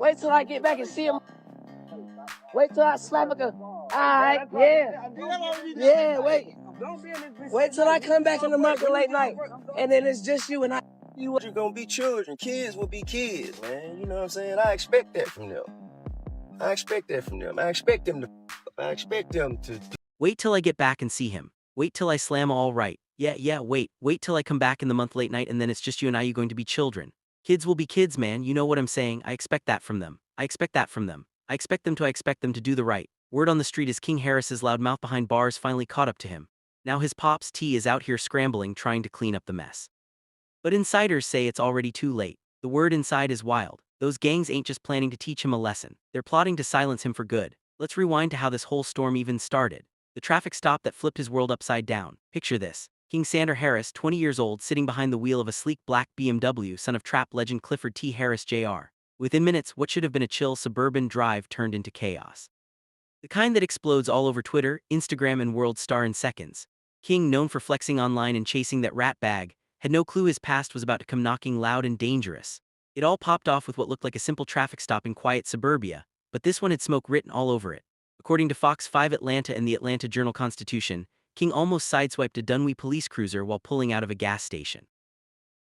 Wait till I get back and see him. Wait till I slap a. Alright, yeah. Yeah, wait. Wait till I come back in the month of late night. And then it's just you and I. You're gonna be children. Kids will be kids, man. You know what I'm saying? I expect that from them. I expect them to. Wait till I get back and see him. Wait till I slam all right. Yeah, wait till I come back in the month late night and then it's just you and I, you going to be children. Kids will be kids, man, you know what I'm saying? I expect that from them. I expect them to do the right. Word on the street is King Harris's loud mouth behind bars finally caught up to him. Now his pops T is out here scrambling trying to clean up the mess. But insiders say it's already too late. The word inside is wild. Those gangs ain't just planning to teach him a lesson. They're plotting to silence him for good. Let's rewind to how this whole storm even started. The traffic stop that flipped his world upside down. Picture this. King Sander Harris, 20 years old, sitting behind the wheel of a sleek black BMW, son of trap legend Clifford T. Harris Jr. Within minutes, what should have been a chill suburban drive turned into chaos. The kind that explodes all over Twitter, Instagram, and World Star in seconds. King, known for flexing online and chasing that rat bag, had no clue his past was about to come knocking loud and dangerous. It all popped off with what looked like a simple traffic stop in quiet suburbia, but this one had smoke written all over it. According to Fox 5 Atlanta and the Atlanta Journal-Constitution, King almost sideswiped a Dunwee police cruiser while pulling out of a gas station.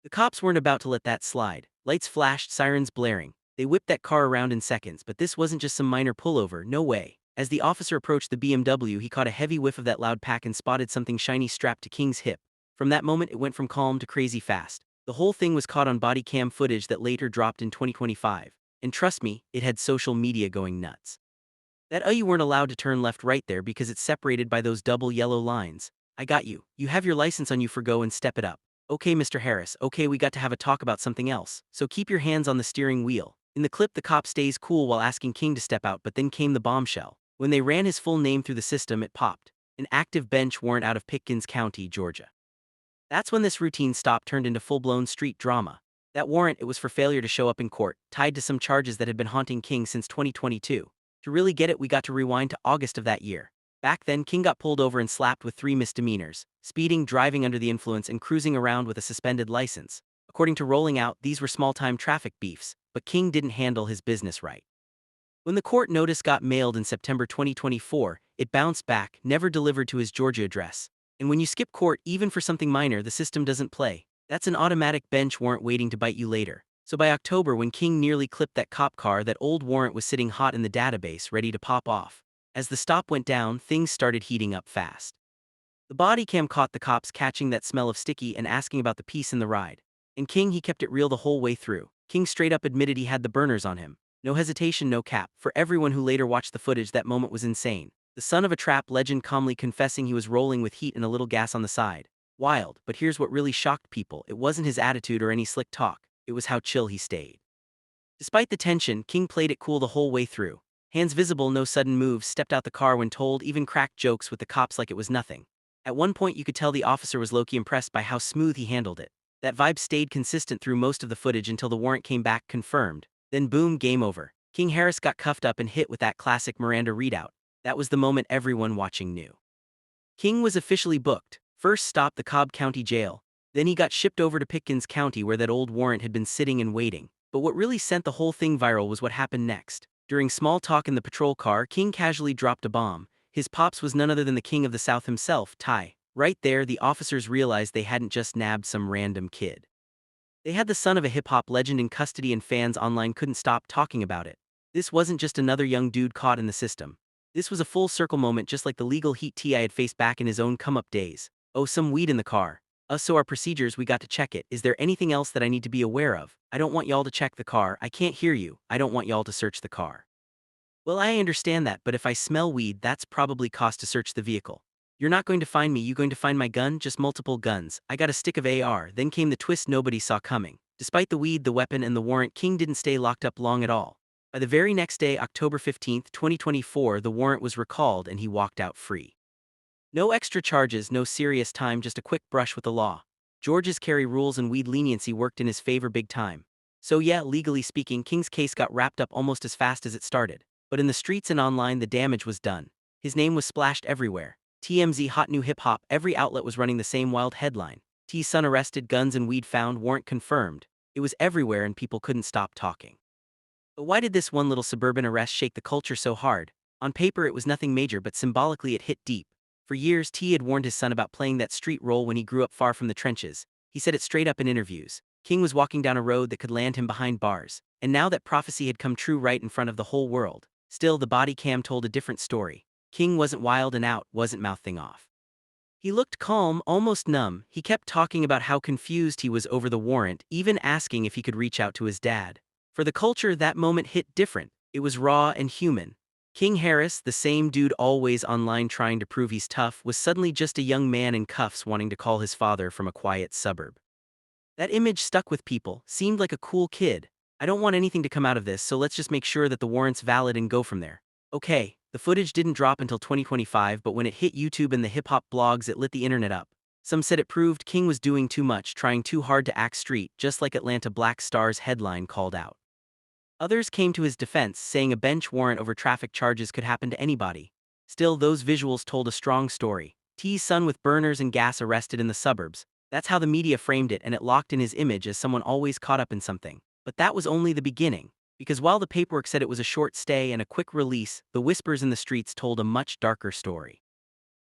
The cops weren't about to let that slide. Lights flashed, sirens blaring. They whipped that car around in seconds, but this wasn't just some minor pullover, no way. As the officer approached the BMW, he caught a heavy whiff of that loud pack and spotted something shiny strapped to King's hip. From that moment, it went from calm to crazy fast. The whole thing was caught on body cam footage that later dropped in 2025. And trust me, it had social media going nuts. That you weren't allowed to turn left right there because it's separated by those double yellow lines. I got you. You have your license on you, for go and step it up. Okay, Mr. Harris, okay, we got to have a talk about something else. So keep your hands on the steering wheel. In the clip, the cop stays cool while asking King to step out, but then came the bombshell. When they ran his full name through the system, it popped. An active bench warrant out of Pickens County, Georgia. That's when this routine stop turned into full-blown street drama. That warrant, it was for failure to show up in court, tied to some charges that had been haunting King since 2022. To really get it, we got to rewind to August of that year. Back then, King got pulled over and slapped with 3 misdemeanors: speeding, driving under the influence, and cruising around with a suspended license. According to Rolling Out, these were small-time traffic beefs, but King didn't handle his business right. When the court notice got mailed in September 2024, it bounced back, never delivered to his Georgia address. And when you skip court, even for something minor, the system doesn't play. That's an automatic bench warrant waiting to bite you later. So by October, when King nearly clipped that cop car, that old warrant was sitting hot in the database, ready to pop off. As the stop went down, things started heating up fast. The body cam caught the cops catching that smell of sticky and asking about the piece in the ride. And King, he kept it real the whole way through. King straight up admitted he had the burners on him. No hesitation, no cap. For everyone who later watched the footage, that moment was insane. The son of a trap legend calmly confessing he was rolling with heat and a little gas on the side. Wild, but here's what really shocked people. It wasn't his attitude or any slick talk. It was how chill he stayed. Despite the tension, King played it cool the whole way through. Hands visible, no sudden moves, stepped out the car when told, even cracked jokes with the cops like it was nothing. At one point you could tell the officer was low-key impressed by how smooth he handled it. That vibe stayed consistent through most of the footage until the warrant came back confirmed. Then boom, game over. King Harris got cuffed up and hit with that classic Miranda readout. That was the moment everyone watching knew. King was officially booked. First stop, the Cobb County Jail. Then he got shipped over to Pickens County where that old warrant had been sitting and waiting. But what really sent the whole thing viral was what happened next. During small talk in the patrol car, King casually dropped a bomb. His pops was none other than the King of the South himself, Ty. Right there, the officers realized they hadn't just nabbed some random kid. They had the son of a hip-hop legend in custody, and fans online couldn't stop talking about it. This wasn't just another young dude caught in the system. This was a full-circle moment, just like the legal heat T.I. had faced back in his own come-up days. Oh, some weed in the car. So our procedures, we got to check it. Is there anything else that I need to be aware of? I don't want y'all to check the car. I can't hear you. I don't want y'all to search the car. Well, I understand that, but if I smell weed, that's probably cause to search the vehicle. You're not going to find me. You going to find my gun? Just multiple guns. I got a stick of AR. Then came the twist nobody saw coming. Despite the weed, the weapon, and the warrant, King didn't stay locked up long at all. By the very next day, October 15, 2024, the warrant was recalled and he walked out free. No extra charges, no serious time, just a quick brush with the law. Georgia's carry rules and weed leniency worked in his favor big time. So yeah, legally speaking, King's case got wrapped up almost as fast as it started. But in the streets and online, the damage was done. His name was splashed everywhere. TMZ, hot new hip-hop, every outlet was running the same wild headline. T's son arrested, guns and weed found, warrant confirmed. It was everywhere and people couldn't stop talking. But why did this one little suburban arrest shake the culture so hard? On paper it was nothing major, but symbolically it hit deep. For years, T had warned his son about playing that street role when he grew up far from the trenches. He said it straight up in interviews. King was walking down a road that could land him behind bars. And now that prophecy had come true right in front of the whole world. Still, the body cam told a different story. King wasn't wild and out, wasn't mouthing off. He looked calm, almost numb. He kept talking about how confused he was over the warrant, even asking if he could reach out to his dad. For the culture, that moment hit different. It was raw and human. King Harris, the same dude always online trying to prove he's tough, was suddenly just a young man in cuffs wanting to call his father from a quiet suburb. That image stuck with people, seemed like a cool kid. I don't want anything to come out of this, so let's just make sure that the warrant's valid and go from there. Okay, the footage didn't drop until 2025, but when it hit YouTube and the hip-hop blogs, it lit the internet up. Some said it proved King was doing too much, trying too hard to act street, just like Atlanta Black Star's headline called out. Others came to his defense, saying a bench warrant over traffic charges could happen to anybody. Still, those visuals told a strong story. T's son with burners and gas arrested in the suburbs. That's how the media framed it, and it locked in his image as someone always caught up in something. But that was only the beginning. Because while the paperwork said it was a short stay and a quick release, the whispers in the streets told a much darker story.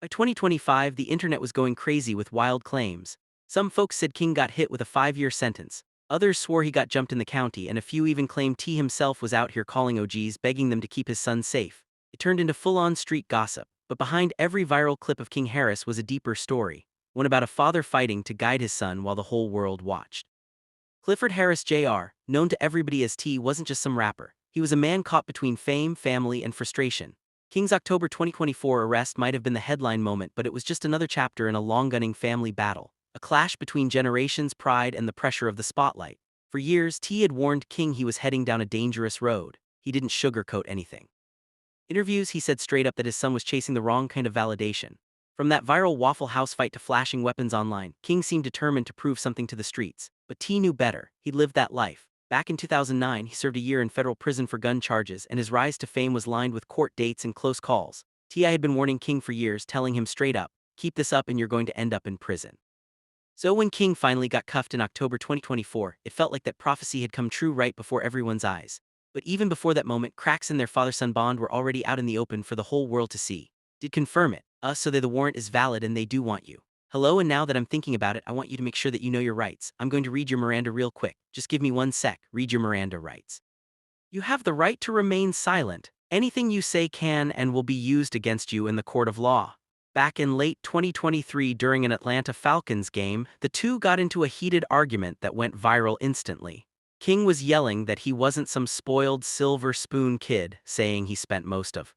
By 2025, the internet was going crazy with wild claims. Some folks said King got hit with a 5-year sentence. Others swore he got jumped in the county, and a few even claimed T himself was out here calling OGs, begging them to keep his son safe. It turned into full-on street gossip. But behind every viral clip of King Harris was a deeper story. One about a father fighting to guide his son while the whole world watched. Clifford Harris Jr., known to everybody as T, wasn't just some rapper. He was a man caught between fame, family, and frustration. King's October 2024 arrest might have been the headline moment, but it was just another chapter in a long-gunning family battle. A clash between generations, pride, and the pressure of the spotlight. For years, T had warned King he was heading down a dangerous road. He didn't sugarcoat anything. Interviews, he said straight up that his son was chasing the wrong kind of validation. From that viral Waffle House fight to flashing weapons online, King seemed determined to prove something to the streets. But T knew better. He'd lived that life. Back in 2009, he served a year in federal prison for gun charges, and his rise to fame was lined with court dates and close calls. T.I. had been warning King for years, telling him straight up, keep this up and you're going to end up in prison. So when King finally got cuffed in October 2024, it felt like that prophecy had come true right before everyone's eyes. But even before that moment, cracks in their father-son bond were already out in the open for the whole world to see. Did confirm it. So the warrant is valid and they do want you. Hello, and now that I'm thinking about it, I want you to make sure that you know your rights. I'm going to read your Miranda real quick. Just give me 1 sec. Read your Miranda rights. You have the right to remain silent. Anything you say can and will be used against you in the court of law. Back in late 2023 during an Atlanta Falcons game, the two got into a heated argument that went viral instantly. King was yelling that he wasn't some spoiled silver spoon kid, saying he spent most of